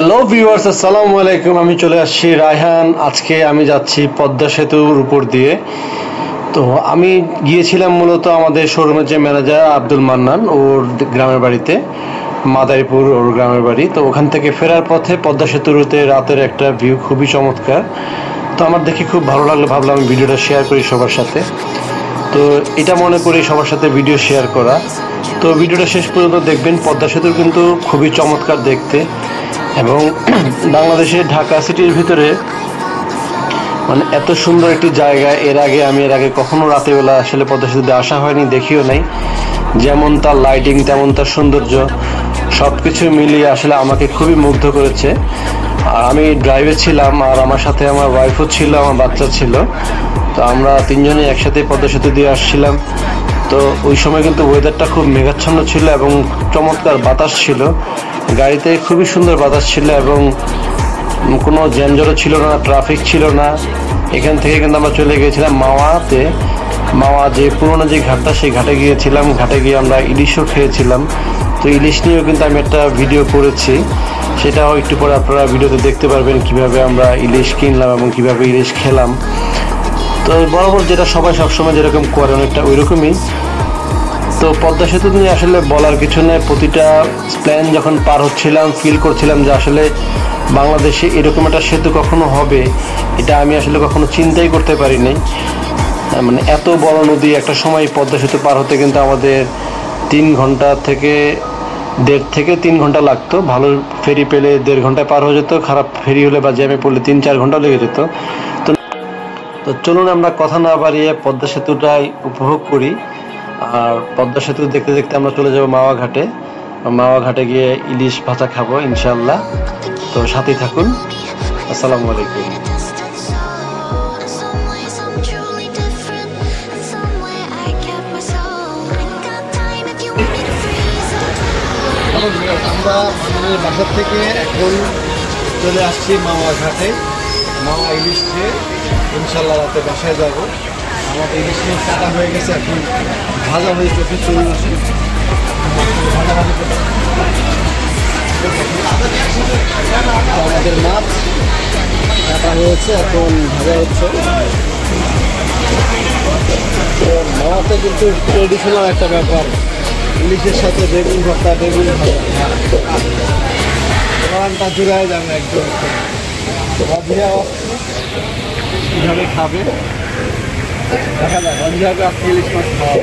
Hello viewers, আসসালামু আলাইকুম। আমি চলে আসছি রায়হান। আজকে আমি যাচ্ছি পদ্মা সেতুর উপর দিয়ে। তো আমি গিয়েছিলাম মূলত আমাদের শোরুমের যে ম্যানেজার আব্দুল মান্নান, ওর গ্রামের বাড়িতে, মাদারীপুর ওর গ্রামের বাড়ি। তো ওখান থেকে ফেরার পথে পদ্মা সেতুতে রাতের একটা ভিউ খুবই চমৎকার। তো আমার দেখে খুব ভালো লাগলো, ভাবলাম আমি ভিডিওটা শেয়ার করি সবার সাথে। তো এটা মনে করি সবার সাথে ভিডিও শেয়ার করা। তো ভিডিওটা শেষ পর্যন্ত দেখবেন। পদ্মা সেতু কিন্তু খুবই চমৎকার দেখতে, এবং বাংলাদেশের ঢাকা সিটির ভিতরে মানে এত সুন্দর একটি জায়গা এর আগে কখনো রাতের বেলা আসলে পদ্মা সেতুতে আসা হয়নি, দেখিও নাই। যেমন তার লাইটিং, তেমন তার সৌন্দর্য, সব কিছু মিলিয়ে আসলে আমাকে খুবই মুগ্ধ করেছে। আর আমি ড্রাইভে ছিলাম, আর আমার সাথে আমার ওয়াইফও ছিল, আমার বাচ্চা ছিল। তো আমরা তিনজনে একসাথে পদ্মা সেতু দিয়ে আসছিলাম। তো ওই সময় কিন্তু ওয়েদারটা খুব মেঘাচ্ছন্ন ছিল এবং চমৎকার বাতাস ছিল। গাড়িতে খুবই সুন্দর বাতাস ছিল এবং কোনো যানজটও ছিল না, ট্রাফিক ছিল না। এখান থেকে কিন্তু আমরা চলে গিয়েছিলাম মাওয়াতে। মাওয়া যে পুরোনো যে ঘাটটা, সেই ঘাটে গিয়েছিলাম। ঘাটে গিয়ে আমরা ইলিশও খেয়েছিলাম। তো ইলিশ নিয়েও কিন্তু আমি একটা ভিডিও করেছি, সেটাও একটু পরে আপনারা ভিডিওতে দেখতে পারবেন, কিভাবে আমরা ইলিশ কিনলাম এবং কিভাবে ইলিশ খেলাম। তো বরাবর যেটা সবাই সবসময় যেরকম করে, অনেকটা ওই রকমই। তো পদ্মা সেতু নিয়ে আসলে বলার কিছু নেই। প্রতিটা প্ল্যান যখন পার হচ্ছিলাম, ফিল করছিলাম যে আসলে বাংলাদেশে এরকম একটা সেতু কখনো হবে, এটা আমি আসলে কখনো চিন্তাই করতে পারিনি। মানে এত বড় নদী, একটা সময় পদ্মা সেতু পার হতে কিন্তু আমাদের 3 ঘন্টা থেকে 1.5 থেকে 3 ঘন্টা লাগতো। ভালো ফেরি পেলে 1.5 ঘন্টায় পার হয়ে যেত, খারাপ ফেরি হলে বা জ্যামে পড়লে 3-4 ঘন্টা লেগে যেত। তো চলুন আমরা কথা না বাড়িয়ে পদ্মা সেতুটাই উপভোগ করি। আর পদ্মা সেতু দেখতে দেখতে আমরা চলে যাব মাওয়া ঘাটে। মাওয়া ঘাটে গিয়ে ইলিশ ভাজা খাবো ইনশাল্লাহ। তো সাথেই থাকুন। আসসালামু আলাইকুম। আমরা আমাদের বাসার থেকে এখন চলে আসছি মাওয়া ঘাটে। মাওয়া ইলিশ খেয়ে ইনশাল্লাহ রাতে বাসায় যাব। আমাদের ইলিশ নিয়ে কাটা হয়ে গেছে, এখন ভাজা হয়ে চোখে চলে আসে। আমাদের মাছ কাটা হয়েছে, এখন ভাজা হচ্ছে। মাওয়াতে কিন্তু ট্রেডিশনাল একটা ব্যাপার, ইলিশের সাথে বেগুন ভর্তা, বেগুন ভাজা, রানটা জুড়ায় যাবে একদম। কীভাবে খাবে দেখা যাক, আজকে ইলিশ মাছ খাওয়া।